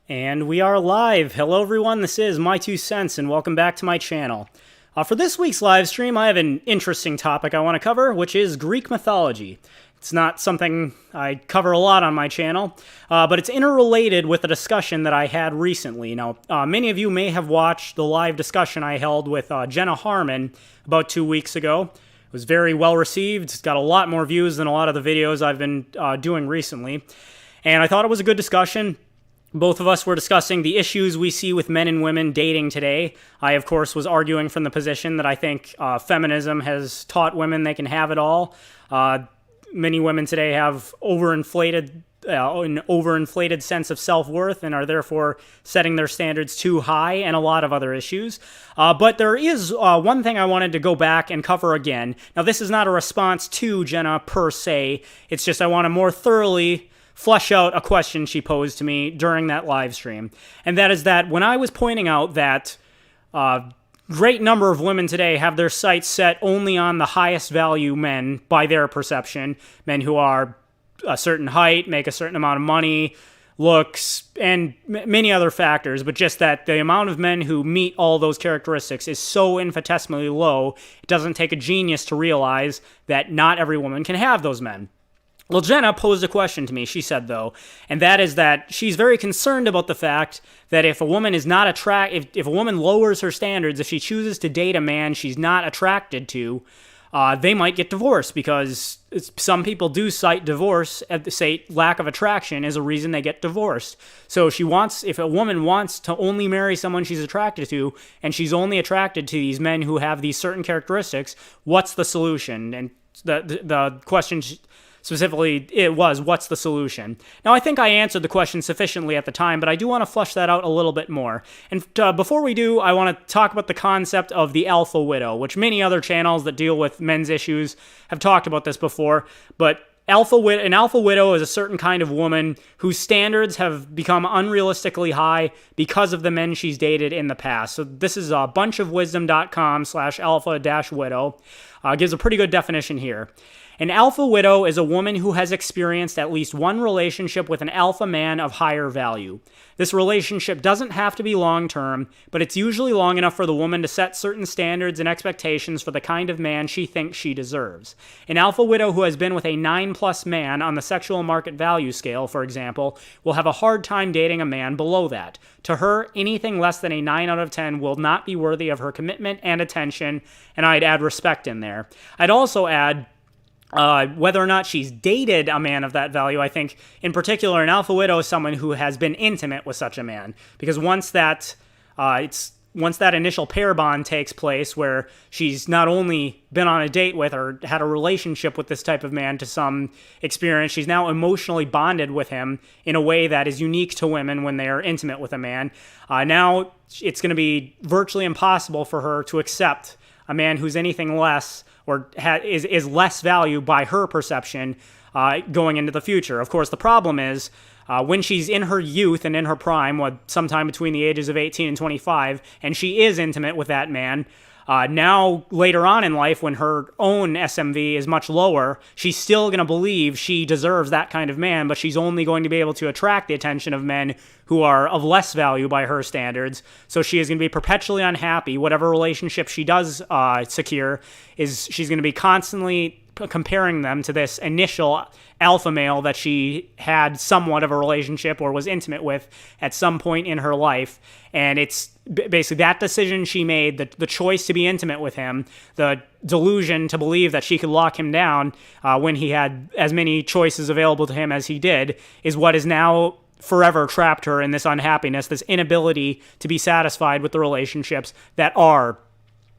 And we are live. Hello everyone, this is My Two Cents and welcome back to my channel. For this week's live stream, I have an interesting topic I want to cover, which is Greek mythology. It's not something I cover a lot on my channel, but it's interrelated with a discussion that I had recently. Now, many of you may have watched the live discussion I held with Jenna Harmon about 2 weeks ago. It was very well received. It's got a lot more views than a lot of the videos I've been doing recently. And I thought it was a good discussion. Both of us were discussing the issues we see with men and women dating today. I, of course, was arguing from the position that I think feminism has taught women they can have it all. Many women today have an overinflated sense of self-worth and are therefore setting their standards too high, and a lot of other issues. But there is one thing I wanted to go back and cover again. Now, this is not a response to Jenna per se. It's just I want to more thoroughly flesh out a question she posed to me during that live stream. And that is that when I was pointing out that great number of women today have their sights set only on the highest value men by their perception, men who are a certain height, make a certain amount of money, looks, and many other factors, but just that the amount of men who meet all those characteristics is so infinitesimally low, it doesn't take a genius to realize that not every woman can have those men. Well, Jenna posed a question to me, she said, though, and that is that she's very concerned about the fact that if a woman is not if a woman lowers her standards, if she chooses to date a man she's not attracted to, they might get divorced, because some people do cite divorce, say lack of attraction, as a reason they get divorced. So if a woman wants to only marry someone she's attracted to, and she's only attracted to these men who have these certain characteristics, what's the solution? And the question specifically, it was, what's the solution? Now, I think I answered the question sufficiently at the time, but I do want to flesh that out a little bit more. And before we do, I want to talk about the concept of the alpha widow, which many other channels that deal with men's issues have talked about this before. But an alpha widow is a certain kind of woman whose standards have become unrealistically high because of the men she's dated in the past. So this is bunchofwisdom.com/alpha-widow. Gives a pretty good definition here. An alpha widow is a woman who has experienced at least one relationship with an alpha man of higher value. This relationship doesn't have to be long-term, but it's usually long enough for the woman to set certain standards and expectations for the kind of man she thinks she deserves. An alpha widow who has been with a 9+ man on the sexual market value scale, for example, will have a hard time dating a man below that. To her, anything less than a 9 out of 10 will not be worthy of her commitment and attention, and I'd add respect in there. I'd also add whether or not she's dated a man of that value. I think, in particular, an alpha widow is someone who has been intimate with such a man, because once that initial pair bond takes place, where she's not only been on a date with or had a relationship with this type of man to some experience, she's now emotionally bonded with him in a way that is unique to women when they are intimate with a man. Now it's going to be virtually impossible for her to accept a man who's anything less, or is less value by her perception going into the future. Of course, the problem is when she's in her youth and in her prime, sometime between the ages of 18 and 25, and she is intimate with that man, now later on in life, when her own SMV is much lower, she's still going to believe she deserves that kind of man, but she's only going to be able to attract the attention of men who are of less value by her standards. So she is going to be perpetually unhappy. Whatever relationship she does secure, she's going to be constantly comparing them to this initial alpha male that she had somewhat of a relationship or was intimate with at some point in her life. And it's basically that decision she made, the choice to be intimate with him, the delusion to believe that she could lock him down when he had as many choices available to him as he did, is what is now forever trapped her in this unhappiness, this inability to be satisfied with the relationships that are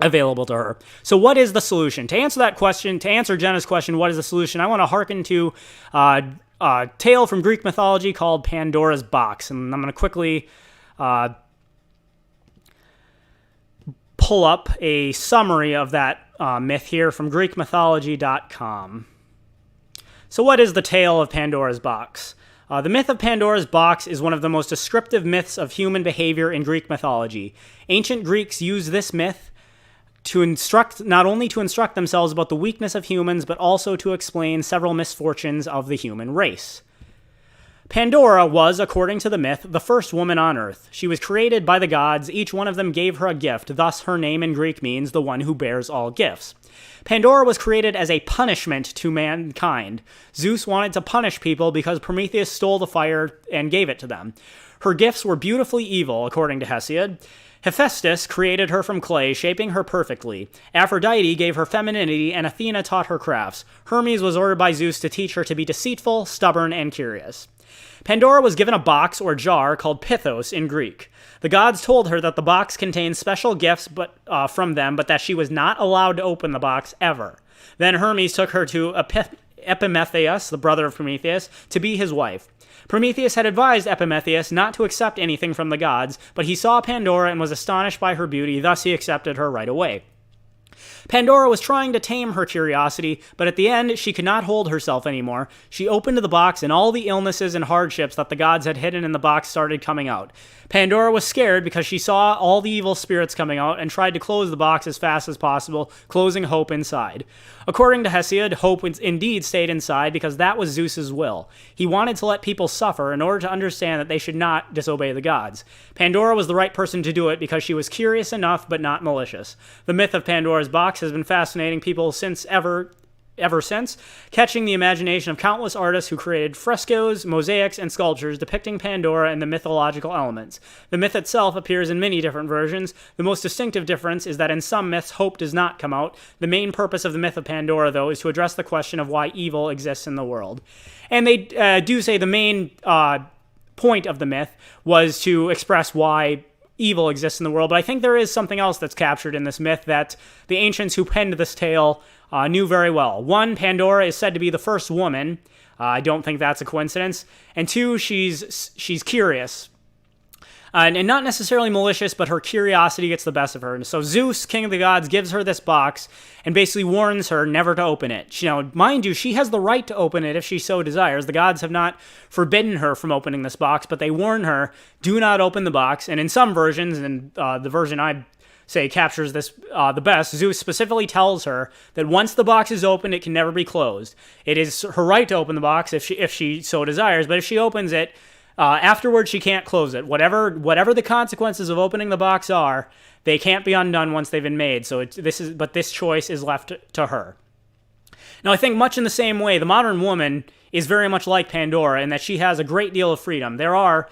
available to her. So what is the solution? To answer that question, to answer Jenna's question, what is the solution, I want to hearken to a tale from Greek mythology called Pandora's Box. And I'm going to quickly pull up a summary of that myth here from GreekMythology.com. So what is the tale of Pandora's Box? The myth of Pandora's Box is one of the most descriptive myths of human behavior in Greek mythology. Ancient Greeks used this myth not only to instruct themselves about the weakness of humans, but also to explain several misfortunes of the human race. Pandora was, according to the myth, the first woman on Earth. She was created by the gods. Each one of them gave her a gift. Thus, her name in Greek means the one who bears all gifts. Pandora was created as a punishment to mankind. Zeus wanted to punish people because Prometheus stole the fire and gave it to them. Her gifts were beautifully evil, according to Hesiod. Hephaestus created her from clay, shaping her perfectly. Aphrodite gave her femininity, and Athena taught her crafts. Hermes was ordered by Zeus to teach her to be deceitful, stubborn, and curious. Pandora was given a box or jar called Pythos in Greek. The gods told her that the box contained special gifts from them, but that she was not allowed to open the box ever. Then Hermes took her to Epimetheus, the brother of Prometheus, to be his wife. Prometheus had advised Epimetheus not to accept anything from the gods, but he saw Pandora and was astonished by her beauty, thus he accepted her right away. Pandora was trying to tame her curiosity, but at the end, she could not hold herself anymore. She opened the box, and all the illnesses and hardships that the gods had hidden in the box started coming out. Pandora was scared because she saw all the evil spirits coming out and tried to close the box as fast as possible, closing Hope inside. According to Hesiod, Hope indeed stayed inside because that was Zeus's will. He wanted to let people suffer in order to understand that they should not disobey the gods. Pandora was the right person to do it because she was curious enough but not malicious. The myth of Pandora's Box has been fascinating people ever since, catching the imagination of countless artists who created frescoes, mosaics, and sculptures depicting Pandora and the mythological elements. The myth itself appears in many different versions. The most distinctive difference is that in some myths, Hope does not come out. The main purpose of the myth of Pandora, though, is to address the question of why evil exists in the world. And they do say the main point of the myth was to express why evil exists in the world, but I think there is something else that's captured in this myth that the ancients who penned this tale knew very well. One, Pandora is said to be the first woman. I don't think that's a coincidence. And two, she's curious. And not necessarily malicious, but her curiosity gets the best of her. And so Zeus, king of the gods, gives her this box and basically warns her never to open it. Mind you, she has the right to open it if she so desires. The gods have not forbidden her from opening this box, but they warn her, do not open the box. And in some versions, and the version I say captures this the best, Zeus specifically tells her that once the box is opened, it can never be closed. It is her right to open the box if she so desires, but if she opens it, afterwards she can't close it. Whatever the consequences of opening the box are, they can't be undone once they've been made. So this choice is left to her. Now, I think much in the same way, the modern woman is very much like Pandora in that she has a great deal of freedom. There are,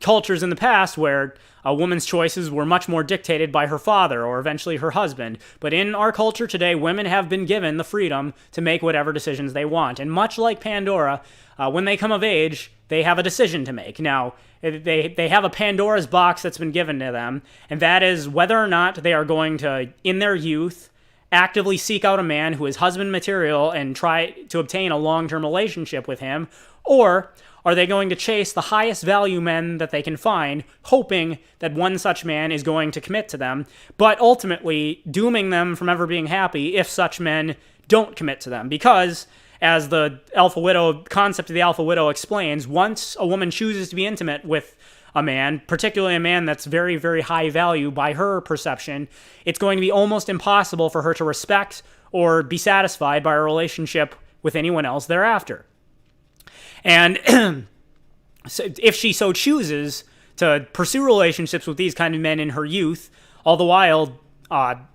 cultures in the past where a woman's choices were much more dictated by her father or eventually her husband. But in our culture today, women have been given the freedom to make whatever decisions they want. And much like Pandora, when they come of age, they have a decision to make. Now, they have a Pandora's box that's been given to them, and that is whether or not they are going to, in their youth, actively seek out a man who is husband material and try to obtain a long-term relationship with him, or are they going to chase the highest value men that they can find, hoping that one such man is going to commit to them, but ultimately dooming them from ever being happy if such men don't commit to them? Because, as the Alpha Widow concept of the Alpha Widow explains, once a woman chooses to be intimate with a man, particularly a man that's very, very high value by her perception, it's going to be almost impossible for her to respect or be satisfied by a relationship with anyone else thereafter. And so if she so chooses to pursue relationships with these kind of men in her youth, all the while,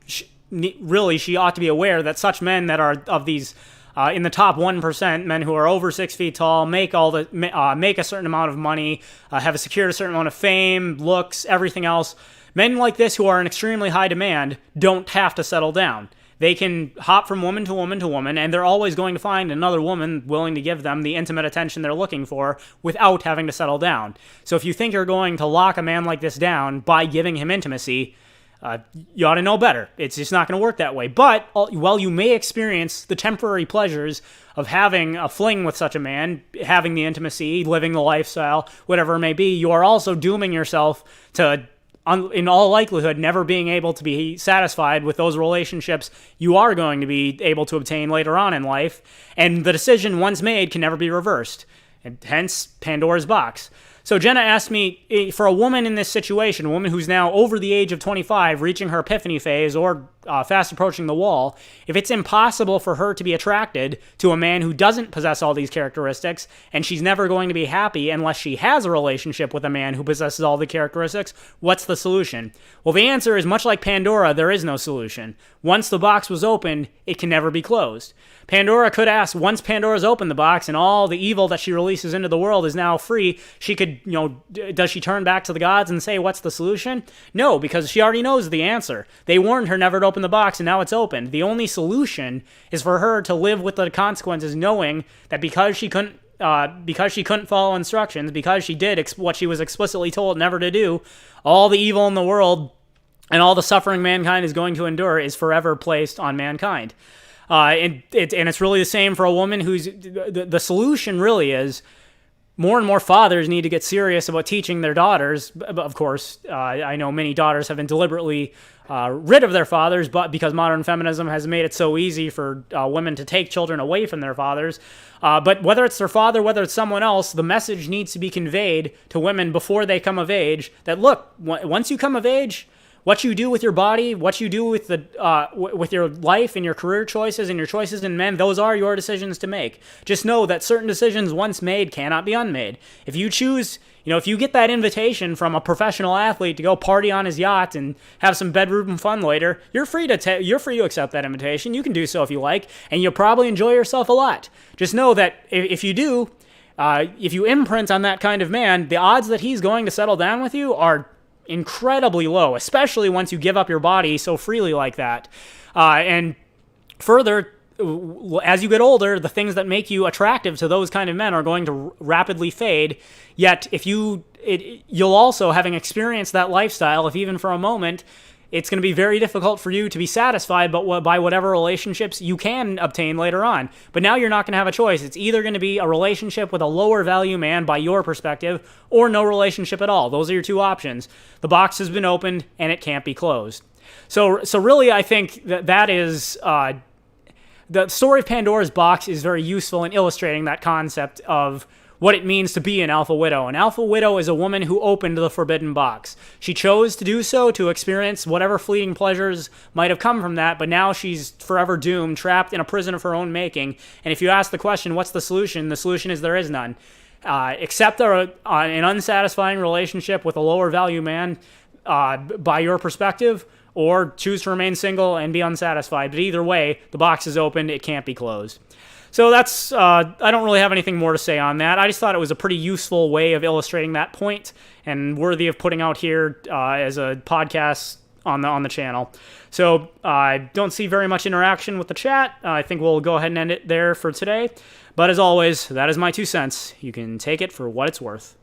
she ought to be aware that such men that are of these in the top 1%, men who are over 6 feet tall, make a certain amount of money, have secured a certain amount of fame, looks, everything else. Men like this who are in extremely high demand don't have to settle down. They can hop from woman to woman to woman, and they're always going to find another woman willing to give them the intimate attention they're looking for without having to settle down. So if you think you're going to lock a man like this down by giving him intimacy, you ought to know better. It's just not going to work that way. But while you may experience the temporary pleasures of having a fling with such a man, having the intimacy, living the lifestyle, whatever it may be, you are also dooming yourself to, in all likelihood, never being able to be satisfied with those relationships you are going to be able to obtain later on in life. And the decision once made can never be reversed. And hence, Pandora's Box. So Jenna asked me, for a woman in this situation, a woman who's now over the age of 25, reaching her epiphany phase, or fast approaching the wall, if it's impossible for her to be attracted to a man who doesn't possess all these characteristics, and she's never going to be happy unless she has a relationship with a man who possesses all the characteristics, what's the solution? Well, the answer is much like Pandora, there is no solution. Once the box was opened, it can never be closed. Pandora could ask, once Pandora's opened the box and all the evil that she releases into the world is now free, she could, does she turn back to the gods and say, what's the solution? No, because she already knows the answer. They warned her never to open the box, and now it's opened. The only solution is for her to live with the consequences, knowing that because she couldn't follow instructions, because she did what she was explicitly told never to do, all the evil in the world and all the suffering mankind is going to endure is forever placed on mankind. And it's really the same for a woman who's... The solution really is more and more fathers need to get serious about teaching their daughters. Of course, I know many daughters have been deliberately rid of their fathers, but because modern feminism has made it so easy for women to take children away from their fathers. But whether it's their father, whether it's someone else, the message needs to be conveyed to women before they come of age that, look, once you come of age, what you do with your body, what you do with with your life and your career choices and your choices in men, those are your decisions to make. Just know that certain decisions once made cannot be unmade. If you choose, if you get that invitation from a professional athlete to go party on his yacht and have some bedroom fun later, you're free to accept that invitation. You can do so if you like, and you'll probably enjoy yourself a lot. Just know that if you do, if you imprint on that kind of man, the odds that he's going to settle down with you are incredibly low, especially once you give up your body so freely like that. And further, as you get older, the things that make you attractive to those kind of men are going to rapidly fade. Yet, if you'll also, having experienced that lifestyle, if even for a moment, it's going to be very difficult for you to be satisfied by whatever relationships you can obtain later on. But now you're not going to have a choice. It's either going to be a relationship with a lower value man by your perspective, or no relationship at all. Those are your two options. The box has been opened and it can't be closed. So really, I think that is... the story of Pandora's Box is very useful in illustrating that concept of what it means to be an alpha widow. An alpha widow is a woman who opened the forbidden box. She chose to do so to experience whatever fleeting pleasures might have come from that, but now she's forever doomed, trapped in a prison of her own making. And if you ask the question, what's the solution? The solution is there is none. Accept an unsatisfying relationship with a lower value man by your perspective, or choose to remain single and be unsatisfied. But either way, the box is opened, it can't be closed. So that's, I don't really have anything more to say on that. I just thought it was a pretty useful way of illustrating that point and worthy of putting out here as a podcast on the channel. So I don't see very much interaction with the chat. I think we'll go ahead and end it there for today. But as always, that is my 2 cents. You can take it for what it's worth.